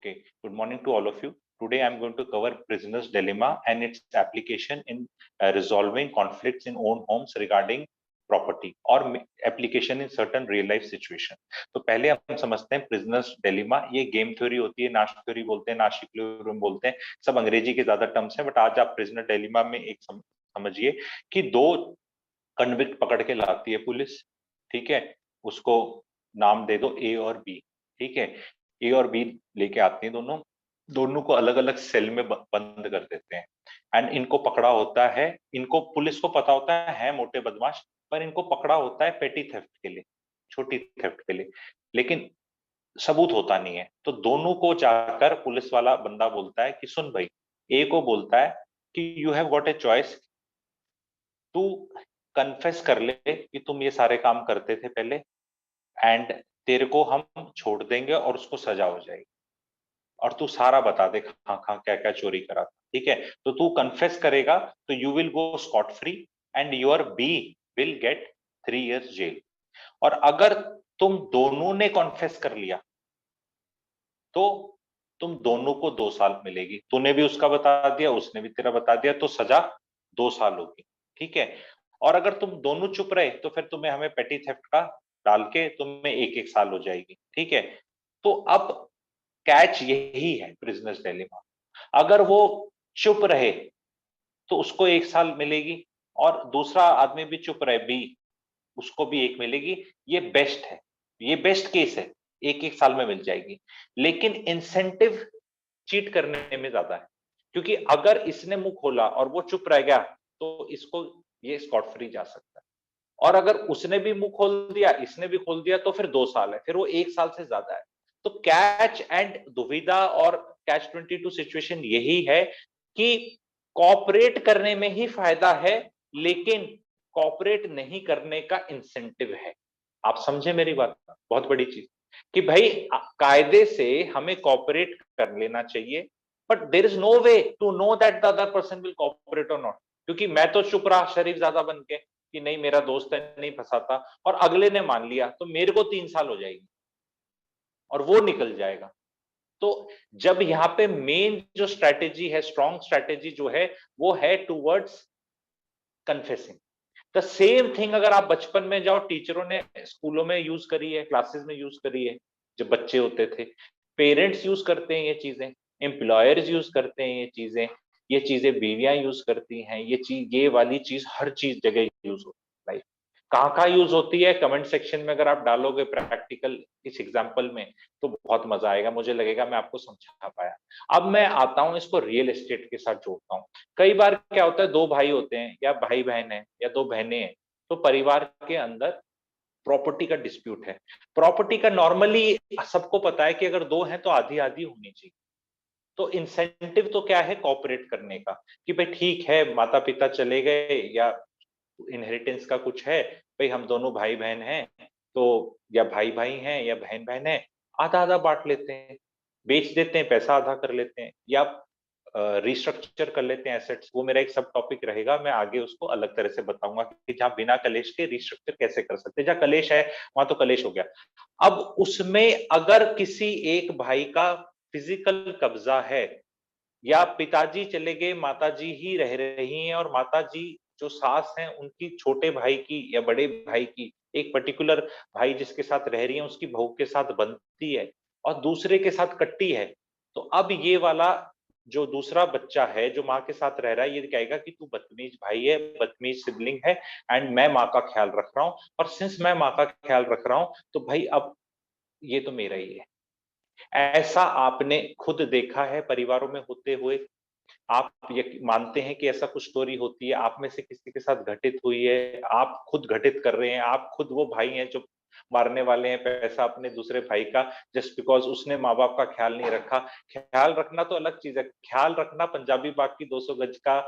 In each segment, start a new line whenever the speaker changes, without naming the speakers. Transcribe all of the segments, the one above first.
Okay, good morning to all of you. Today I'm going to cover prisoner's dilemma and its application in resolving conflicts in own homes regarding property or application in certain real life situation. तो पहले हम समझते हैं prisoners dilemma. ये game theory होती है, नाश theory बोलते हैं, नाशिक थ्योरी बोलते हैं, सब अंग्रेजी के ज्यादा टर्म्स हैं, बट आज आप प्रिजनर डिलेमा में एक समझिए कि दो कन्विक्ट पकड़ के लाती है पुलिस. ठीक है, उसको नाम दे दो ए और बी. ठीक है, ए और बी लेके आते हैं, दोनों दोनों को अलग अलग सेल में बंद कर देते हैं. एंड इनको पकड़ा होता है, इनको पुलिस को पता होता है मोटे बदमाश, पर इनको पकड़ा होता है पेटी थेफ्ट के लिए, छोटी थेफ्ट के लिए, लेकिन सबूत होता नहीं है. तो दोनों को जाकर पुलिस वाला बंदा बोलता है कि सुन भाई, ए को बोलता है कि you have got a choice, तू कन्फेस कर ले कि तुम ये सारे काम करते थे पहले, एंड तेरे को हम छोड़ देंगे और उसको सजा हो जाएगी, और तू सारा बता दे कहाँ कहाँ क्या क्या चोरी करा था. ठीक है, तो तू कन्फेस करेगा तो you will go scot free and your be will get 3 years jail. और अगर तुम दोनों ने कॉन्फेस कर लिया तो तुम दोनों को 2 साल मिलेगी. तूने भी उसका बता दिया, उसने भी तेरा बता दिया, तो सजा 2 साल होगी. ठीक है, और अगर तुम दोनों चुप रहे तो फिर तुम्हें हमें पेटी थेफ्ट का डाल के तुम्हें 1-1 साल हो जाएगी. ठीक है, तो अब कैच यही है प्रिजनर्स डिलेमा. अगर वो चुप रहे तो उसको 1 साल मिलेगी, और दूसरा आदमी भी चुप रहे बी, उसको भी 1 मिलेगी. ये बेस्ट है, ये बेस्ट केस है, 1-1 साल में मिल जाएगी. लेकिन इंसेंटिव चीट करने में ज्यादा है, क्योंकि अगर इसने मुंह खोला और वो चुप रह गया तो इसको ये स्कॉट फ्री जा सकता है, और अगर उसने भी मुंह खोल दिया, इसने भी खोल दिया, तो फिर 2 साल है, फिर वो 1 साल से ज्यादा है. तो कैच एंड दुविधा और कैच 22 सिचुएशन यही है कि कॉपरेट करने में ही फायदा है, लेकिन कॉपरेट नहीं करने का इंसेंटिव है. आप समझे मेरी बात? बहुत बड़ी चीज कि भाई कायदे से हमें कॉपरेट कर लेना चाहिए, but there is no way to know that the other person will cooperate or not. क्योंकि मैं तो चुप रहा शरीफ ज्यादा बन के कि नहीं मेरा दोस्त है, नहीं फंसाता, और अगले ने मान लिया, तो मेरे को 3 साल हो जाएगी और वो निकल जाएगा. तो जब यहाँ पे मेन जो स्ट्रैटेजी है, स्ट्रॉन्ग स्ट्रैटेजी जो है, वो है towards confessing. The same thing अगर आप बचपन में जाओ, टीचरों ने स्कूलों में यूज करी है, क्लासेस में यूज करी है, जब बच्चे होते थे, पेरेंट्स यूज करते हैं ये चीजें, एम्प्लॉयर्स यूज करते हैं ये चीजें बीवियां यूज करती हैं, ये वाली चीज हर चीज जगह यूज होती है. कहाँ कहाँ यूज होती है, कमेंट सेक्शन में अगर आप डालोगे प्रैक्टिकल इस एग्जाम्पल में तो बहुत मजा आएगा, मुझे लगेगा मैं आपको समझा पाया. अब मैं आता हूँ इसको रियल एस्टेट के साथ जोड़ता हूँ. कई बार क्या होता है, दो भाई होते हैं या भाई बहन है या दो बहनें हैं, तो परिवार के अंदर प्रॉपर्टी का डिस्प्यूट है. प्रॉपर्टी का नॉर्मली सबको पता है कि अगर दो हैं तो आधी आधी होनी चाहिए. तो इंसेंटिव तो क्या है, कॉपरेट करने का, कि भाई ठीक है माता पिता चले गए या इनहेरिटेंस का कुछ है, भाई हम दोनों भाई बहन हैं, तो या भाई भाई हैं या बहन बहन है, आधा आधा बांट लेते हैं, बेच देते हैं, पैसा आधा कर लेते हैं, या रिस्ट्रक्चर कर लेते हैं एसेट्स. वो मेरा एक सब टॉपिक रहेगा, मैं आगे उसको अलग तरह से बताऊंगा कि जहां बिना कलेश के रिस्ट्रक्चर कैसे कर सकते हैं. जहां कलेश है वहां तो कलेश हो गया. अब उसमें अगर किसी एक भाई का फिजिकल कब्जा है, या पिताजी चले गए, माताजी ही रह रही हैं, और माताजी जो सास हैं उनकी छोटे भाई की या बड़े भाई की, एक पर्टिकुलर भाई जिसके साथ रह रही है उसकी बहू के साथ बनती है और दूसरे के साथ कट्टी है, तो अब ये वाला जो दूसरा बच्चा है जो माँ के साथ रह रहा है, ये कहेगा कि तू बदतमीज भाई है, बदतमीज सिबलिंग है, एंड मैं माँ का ख्याल रख रहा हूँ, और सिंस मैं माँ का ख्याल रख रहा हूँ तो भाई अब ये तो मेरा ही है. ऐसा आपने खुद देखा है परिवारों में होते हुए? आप ये मानते हैं कि ऐसा कुछ स्टोरी होती है, आप में से किसी के साथ घटित हुई है, आप खुद घटित कर रहे हैं, आप खुद वो भाई हैं जो मारने वाले हैं पैसा अपने दूसरे भाई का, जस्ट बिकॉज उसने माँ बाप का ख्याल नहीं रखा. ख्याल रखना तो अलग चीज है, ख्याल रखना पंजाबी बाग की 200 गज का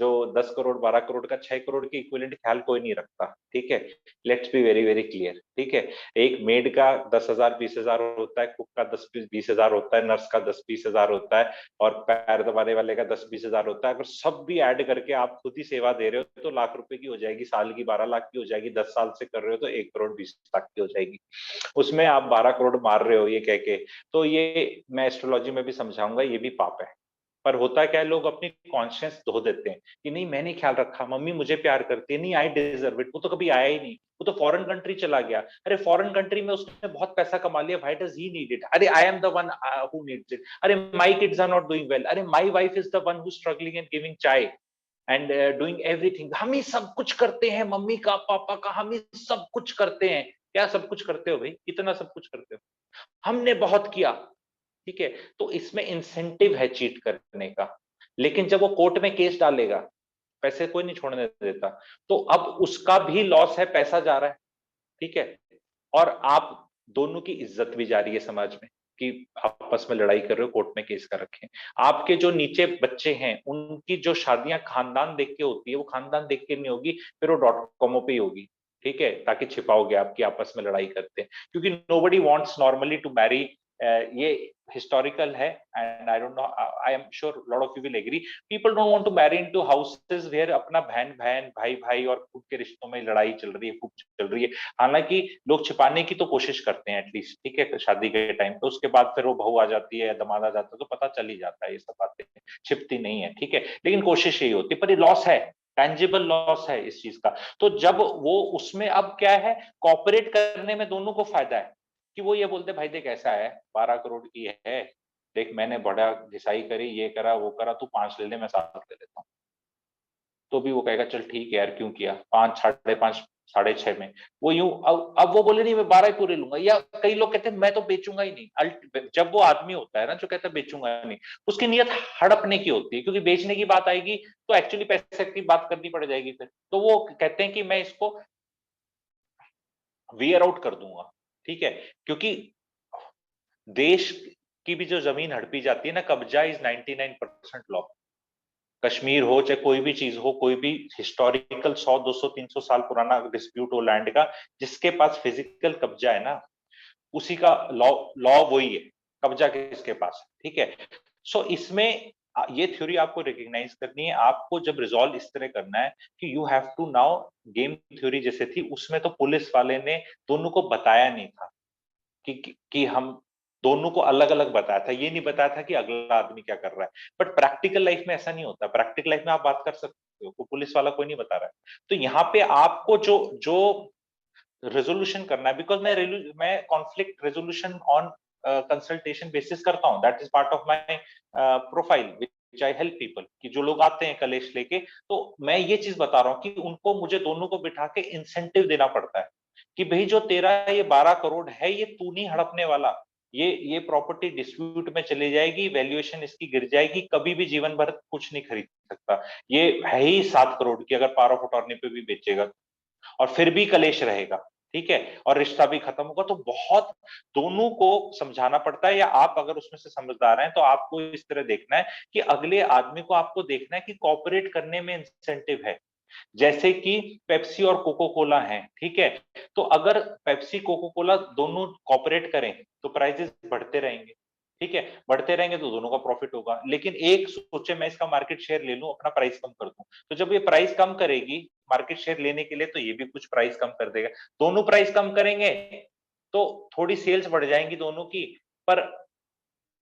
जो 10 करोड़ 12 करोड़ का 6 करोड़ के इक्विवेलेंट ख्याल कोई नहीं रखता, ठीक है। Let's be very very clear, ठीक है। एक मेड का 10,000 20,000 होता है, कुक का 10-20,000 होता है, नर्स का 10-20,000 होता है, और पैर दबाने वाले का 10-20,000 होता है। अगर सब भी ऐड करके आप खुद ही सेवा दे रहे हो तो लाख रुपए की हो जाएगी, साल की 12 लाख की हो जाएगी, 10 साल से कर रहे हो तो 1 करोड़ 20 लाख की हो जाएगी। उसमें आप 12 करोड़ मार रहे हो ये कह के, तो ये मैं एस्ट्रोलॉजी में भी समझाऊंगा, ये भी पाप है। पर होता क्या है, लोग अपनी कॉन्शियस धो देते हैं कि नहीं मैंने ख्याल रखा, मम्मी मुझे प्यार करती है, नहीं आई डिजर्व इट, वो तो कभी आया ही नहीं, वो तो फॉरेन कंट्री चला गया, अरे फॉरेन कंट्री में उसने बहुत पैसा कमा लिया, why does he need it, अरे I am the one who needs it, अरे my kids are not doing well, अरे my wife is the one who struggling and giving chai and doing everything. हम ही सब कुछ करते हैं, मम्मी का पापा का, हम ही सब कुछ करते हैं। क्या सब कुछ करते हो भाई, कितना सब कुछ करते हो, हमने बहुत किया, ठीक है। तो इसमें इंसेंटिव है चीट करने का, लेकिन जब वो कोर्ट में केस डालेगा, पैसे कोई नहीं छोड़ने देता, तो अब उसका भी लॉस है, पैसा जा रहा है, ठीक है। और आप दोनों की इज्जत भी जा रही है समाज में कि आपस में लड़ाई कर रहे हो, कोर्ट में केस कर रखे हैं। आपके जो नीचे बच्चे हैं उनकी जो शादियां खानदान देख के होती है, वो खानदान देख के नहीं होगी, फिर वो .com पे ही होगी, ठीक है, ताकि छिपाओगे आपकी आपस में लड़ाई करते हैं, क्योंकि nobody wants normally to marry. ये हिस्टोरिकल है, and I don't know, I am sure lot of you will agree, people don't want to marry into houses where अपना बहन बहन भाई भाई और खुद के रिश्तों में लड़ाई चल रही है, खूब चल रही है। हालांकि लोग छिपाने की तो कोशिश करते हैं एटलीस्ट, ठीक है, शादी के टाइम पे, उसके बाद फिर वो बहू आ जाती है, दमाद आ जाता है, तो पता चल ही जाता है, ये सब बातें छिपती नहीं है, ठीक है, लेकिन कोशिश यही होती है। पर ये लॉस है, टेंजिबल लॉस है इस चीज का। तो जब वो उसमें अब क्या है, कॉपरेट करने में दोनों को फायदा है, कि वो ये बोलते भाई देख ऐसा है, 12 करोड़ की है, देख मैंने बड़ा घिसाई करी, ये करा वो करा, तू 5 ले ले, मैं 7 ले लेता हूँ। तो भी वो कहेगा चल ठीक है यार, क्यों किया, 5 5.5 6.5 में, वो यूं अब वो बोले नहीं मैं 12 ही पूरे लूंगा, या कई लोग कहते हैं मैं तो बेचूंगा ही नहीं। जब वो आदमी होता है ना जो कहता है बेचूंगा नहीं, उसकी नीयत हड़पने की होती है, क्योंकि बेचने की बात आएगी तो एक्चुअली पैसे की बात करनी पड़ जाएगी फिर, तो वो कहते हैं कि मैं इसको वियर आउट कर दूंगा, ठीक है। क्योंकि देश की भी जो जमीन हड़पी जाती है ना, कब्जा इज 99% लॉ। कश्मीर हो चाहे कोई भी चीज हो, कोई भी हिस्टोरिकल 100 200 300 साल पुराना डिस्प्यूट हो लैंड का, जिसके पास फिजिकल कब्जा है ना, उसी का लॉ लॉ वही है, कब्जा किसके पास है, ठीक है। सो इसमें ये थ्योरी आपको रिकॉग्नाइज करनी है, आपको जब रिजॉल्व इस तरह करना है कि you have to now, game theory जैसे थी उसमें तो पुलिस वाले ने दोनों को बताया नहीं था कि हम दोनों को अलग अलग बताया था, ये नहीं बताया था कि अगला आदमी क्या कर रहा है। बट प्रैक्टिकल लाइफ में ऐसा नहीं होता, प्रैक्टिकल लाइफ में आप बात कर सकते हो, को पुलिस वाला कोई नहीं बता रहा है। तो यहाँ पे आपको जो जो रेजोल्यूशन करना है, बिकॉज मैं conflict resolution on consultation basis करता हूँ, that is part of my profile which I help people, कि जो लोग आते हैं कलेश लेके, तो मैं ये चीज बता रहा हूँ कि उनको मुझे दोनों को बिठा के इंसेंटिव देना पड़ता है कि भाई जो तेरा ये 12 करोड़ है, ये तू नहीं हड़पने वाला, ये प्रॉपर्टी डिस्प्यूट में चली जाएगी, वैल्यूएशन इसकी गिर जाएगी, कभी भी जीवन भर कुछ नहीं खरीद सकता, ये है ही 7 करोड़ की, अगर पावर ऑफ अटॉर्नी पे भी बेचेगा, और फिर भी कलेश रहेगा, ठीक है, और रिश्ता भी खत्म होगा। तो बहुत दोनों को समझाना पड़ता है, या आप अगर उसमें से समझदार हैं तो आपको इस तरह देखना है कि अगले आदमी को आपको देखना है कि कॉपरेट करने में इंसेंटिव है। जैसे कि पेप्सी और कोको कोला है, ठीक है, तो अगर पेप्सी कोको कोला दोनों कॉपरेट करें तो प्राइसेस बढ़ते रहेंगे, ठीक है, बढ़ते रहेंगे तो दोनों का प्रॉफिट होगा। लेकिन एक सोचे मैं इसका मार्केट शेयर ले लूं, अपना प्राइस कम कर दूं, तो जब ये प्राइस कम करेगी मार्केट शेयर लेने के लिए, तो ये भी कुछ प्राइस कम कर देगा, दोनों प्राइस कम करेंगे तो थोड़ी सेल्स बढ़ जाएंगी दोनों की, पर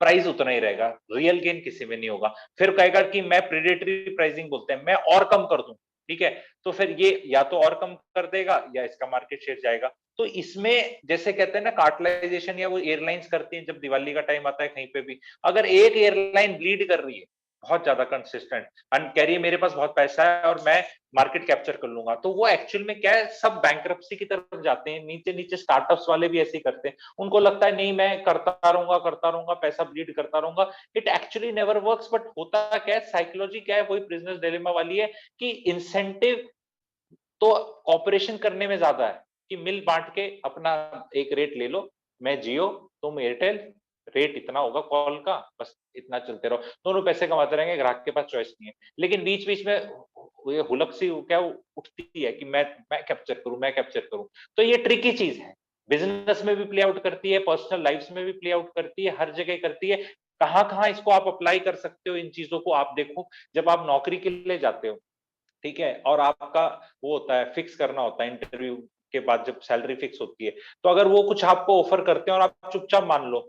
प्राइस उतना ही रहेगा, रियल गेन किसी में नहीं होगा। फिर कहेगा कि मैं प्रेडेटरी प्राइसिंग बोलते हैं, मैं और कम कर दूं, ठीक है, तो फिर ये या तो और कम कर देगा या इसका मार्केट शेयर जाएगा। तो इसमें जैसे कहते हैं ना कार्टलाइजेशन, या वो एयरलाइंस करती हैं जब दिवाली का टाइम आता है कहीं पे भी, अगर एक एयरलाइन ब्लीड कर रही है बहुत ज्यादा कंसिस्टेंट एंड कह रही है मेरे पास बहुत पैसा है और मैं मार्केट कैप्चर कर लूंगा, तो वो एक्चुअल में क्या है, सब बैंक्रप्सी की तरफ जाते हैं, नीचे नीचे स्टार्टअप्स वाले भी ऐसे ही करते हैं, उनको लगता है नहीं मैं करता रहूंगा पैसा ब्लीड करता रहूंगा, it actually never works. But होता क्या है, साइकोलॉजी क्या है, वही बिजनेस डिलेमा वाली है कि इंसेंटिव तो ऑपरेशन करने में ज्यादा है, कि मिल बांट के अपना एक रेट ले लो, मैं जियो तुम एयरटेल, रेट इतना होगा कॉल का, बस इतना चलते रहो, दोनों पैसे कमाते रहेंगे, ग्राहक के पास चॉइस नहीं है। लेकिन बीच बीच में ये हुलक सी क्या उठती है कि मैं कैप्चर करूं, मैं कैप्चर करूं। तो ये ट्रिकी चीज है, बिजनेस में भी प्ले आउट करती है, पर्सनल लाइफ में भी प्ले आउट करती है, हर जगह करती है। कहाँ कहाँ इसको आप अप्लाई कर सकते हो, इन चीजों को आप देखो। जब आप नौकरी के लिए जाते हो, ठीक है, और आपका वो होता है, फिक्स करना होता है इंटरव्यू के बाद, जब सैलरी फिक्स होती है, तो अगर वो कुछ आपको ऑफर करते हैं और आप चुपचाप मान लो,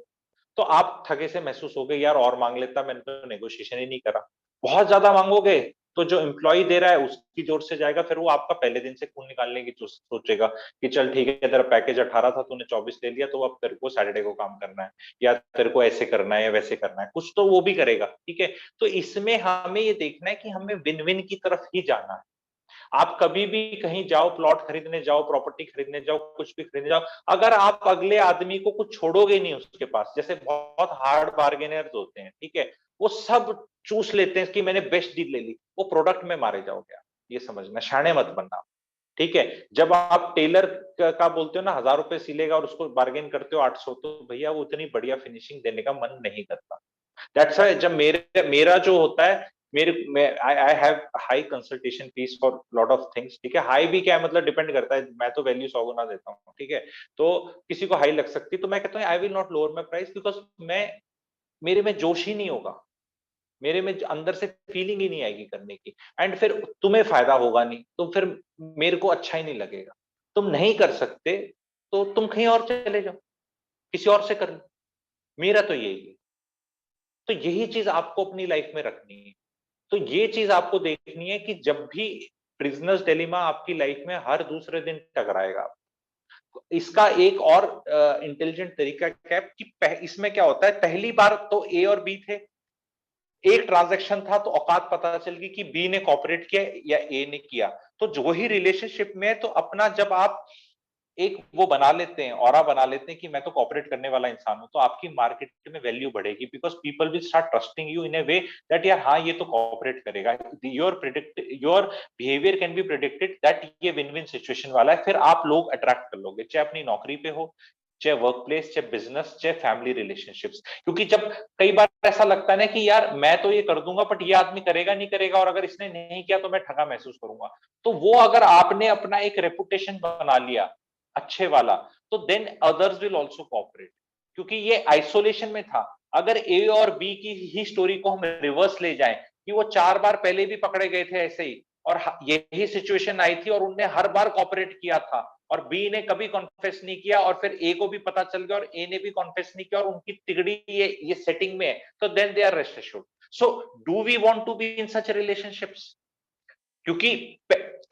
तो आप ठगे से महसूस हो गए, यार और मांग लेता, मैंने तो नेगोशिएशन ही नहीं करा। बहुत ज्यादा मांगोगे तो जो एम्प्लॉय दे रहा है उसकी जोर से जाएगा, फिर वो आपका पहले दिन से खून निकालने की सोचेगा कि चल ठीक है, तेरा पैकेज 18 था, तूने 24 ले लिया, तो अब तेरे को सैटरडे को काम करना है, या तेरे को ऐसे करना है या वैसे करना है, कुछ तो वो भी करेगा, ठीक है। तो इसमें हमें ये देखना है कि हमें विन विन की तरफ ही जाना है। आप कभी भी कहीं जाओ, प्लॉट खरीदने जाओ, प्रॉपर्टी खरीदने जाओ, कुछ भी खरीदने जाओ, अगर आप अगले आदमी को कुछ छोड़ोगे नहीं उसके पास, जैसे बहुत हार्ड बार्गेनर्स होते हैं, ठीक है, वो सब चूस लेते हैं कि मैंने बेस्ट डील ले ली, वो प्रोडक्ट में मारे जाओगे आप, ये समझना, शाणे मत बनना, ठीक है। जब आप टेलर का बोलते हो ना, 1000 रुपए सिलेगा और उसको बार्गेन करते हो 800, तो भैया वो उतनी बढ़िया फिनिशिंग देने का मन नहीं करता। दैट्स व्हाई जब मेरा जो होता है, मेरे I have high consultation fees for lot of things, ठीक है। हाई भी क्या है, मतलब डिपेंड करता है, मैं तो वैल्यू 100 गुना देता हूँ, ठीक है। तो किसी को हाई लग सकती है, तो मैं कहता हूँ I will not lower my price, because मैं, मेरे में जोश ही नहीं होगा, मेरे में अंदर से फीलिंग ही नहीं आएगी करने की, एंड फिर तुम्हें फायदा होगा नहीं, तो फिर मेरे को अच्छा ही नहीं लगेगा। तुम नहीं कर सकते तो तुम कहीं और चले जाओ, किसी और से कर लो, मेरा तो यही है। तो यही चीज आपको अपनी लाइफ में रखनी है। तो ये चीज आपको देखनी है कि जब भी प्रिजनर्स डिलेमा आपकी लाइफ में हर दूसरे दिन टकराएगा, इसका एक और इंटेलिजेंट तरीका क्या है कि इसमें क्या होता है, पहली बार तो ए और बी थे, एक ट्रांजैक्शन था, तो औकात पता चल गई कि बी ने कॉपरेट किया या ए ने किया। तो जो ही रिलेशनशिप में, तो अपना जब आप एक वो बना लेते हैं, ऑरा बना लेते हैं कि मैं तो कॉपरेट करने वाला इंसान हूं, तो आपकी मार्केट में वैल्यू बढ़ेगी, because people will start trusting you in A way that यार हाँ ये तो कॉपरेट करेगा, your behaviour can be predicted that ये विन विन सिचुएशन वाला है, फिर आप लोग अट्रैक्ट कर लोगे, चाहे अपनी नौकरी पे हो, चाहे वर्क प्लेस, चाहे बिजनेस, चाहे फैमिली रिलेशनशिप्स। क्योंकि जब कई बार ऐसा लगता है ना कि यार मैं तो ये कर दूंगा, बट ये आदमी करेगा नहीं करेगा, और अगर इसने नहीं किया तो मैं ठगा महसूस करूंगा, तो वो अगर आपने अपना एक रेपुटेशन बना लिया अच्छे वाला, तो than others will also cooperate, क्योंकि ये आइसोलेशन में था। अगर ए और बी की ही स्टोरी को हम रिवर्स ले जाएं कि वो 4 बार पहले भी पकड़े गए थे ऐसे ही, और यही सिचुएशन आई थी और उनने हर बार कोऑपरेट किया था, और बी ने कभी कॉन्फेस नहीं किया, और फिर ए को भी पता चल गया और ए ने भी कॉन्फेस नहीं किया, और उनकी तिगड़ी ये सेटिंग में है, तो then they are rest assured. So do we want to be in such relationships? क्योंकि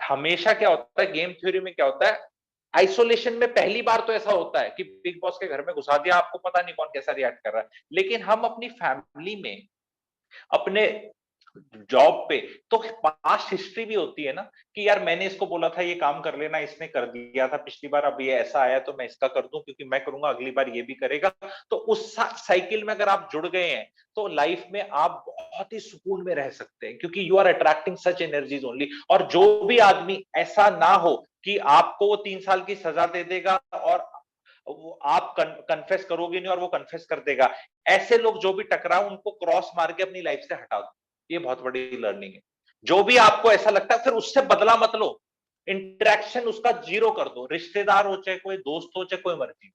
हमेशा क्या होता है, गेम थ्योरी में क्या होता है, आइसोलेशन में पहली बार तो ऐसा होता है कि बिग बॉस के घर में घुसा दिया, आपको पता नहीं कौन कैसा रिएक्ट कर रहा है, लेकिन हम अपनी फैमिली में, अपने जॉब पे, तो पास्ट हिस्ट्री भी होती है ना, कि यार मैंने इसको बोला था ये काम कर लेना, इसने कर दिया था पिछली बार, अब ये ऐसा आया तो मैं इसका कर दूं, क्योंकि मैं करूंगा अगली बार ये भी करेगा। तो उस साइकिल में अगर आप जुड़ गए हैं, तो लाइफ में आप बहुत ही सुकून में रह सकते हैं, क्योंकि you are attracting such energies only. और जो भी आदमी ऐसा ना हो कि आपको वो 3 साल की सजा दे देगा और आप कन्फेस करोगे नहीं और वो कन्फेस कर देगा, ऐसे लोग जो भी टकराओ उनको क्रॉस मार के अपनी लाइफ से हटा दो, ये बहुत बड़ी लर्निंग है। जो भी आपको ऐसा लगता है, फिर उससे बदला मत लो, इंटरेक्शन उसका जीरो कर दो, रिश्तेदार हो चाहे कोई दोस्त हो चाहे कोई मर्जी,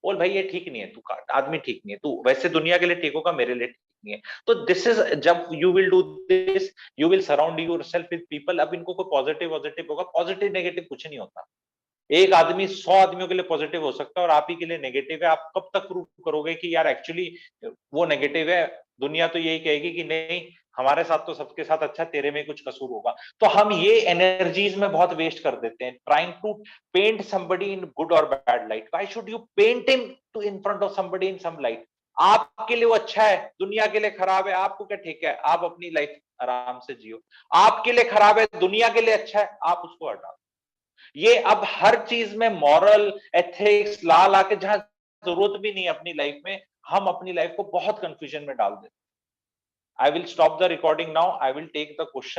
बोल भाई ये ठीक नहीं है, तू काट, आदमी ठीक नहीं है, तू वैसे दुनिया के लिए ठीक होगा, मेरे लिए ठीक नहीं है। तो दिस इज, जब you will do this, you will surround your self with people. अब इनको कोई पॉजिटिव पॉजिटिव होगा, पॉजिटिव नेगेटिव कुछ नहीं होता, एक आदमी 100 आदमियों के लिए पॉजिटिव हो सकता है और आप ही के लिए नेगेटिव है। आप कब तक प्रूव करोगे कि यार एक्चुअली वो नेगेटिव है? दुनिया तो यही कहेगी कि नहीं, हमारे साथ तो सबके साथ अच्छा, तेरे में कुछ कसूर होगा। तो हम ये एनर्जीज में बहुत वेस्ट कर देते हैं, trying to paint somebody in good और bad light. Why should you paint him to in front of somebody in some light? आपके लिए वो अच्छा है, दुनिया के लिए खराब है, आपको क्या ठीक है, आप अपनी लाइफ आराम से जियो। आपके लिए खराब है, दुनिया के लिए अच्छा है, आप उसको हटा। ये अब हर चीज में मॉरल एथिक्स ला ला के जहां जरूरत भी नहीं है अपनी लाइफ में, हम अपनी लाइफ को बहुत कंफ्यूजन में डाल देते हैं। I will stop the recording now, I will take the question.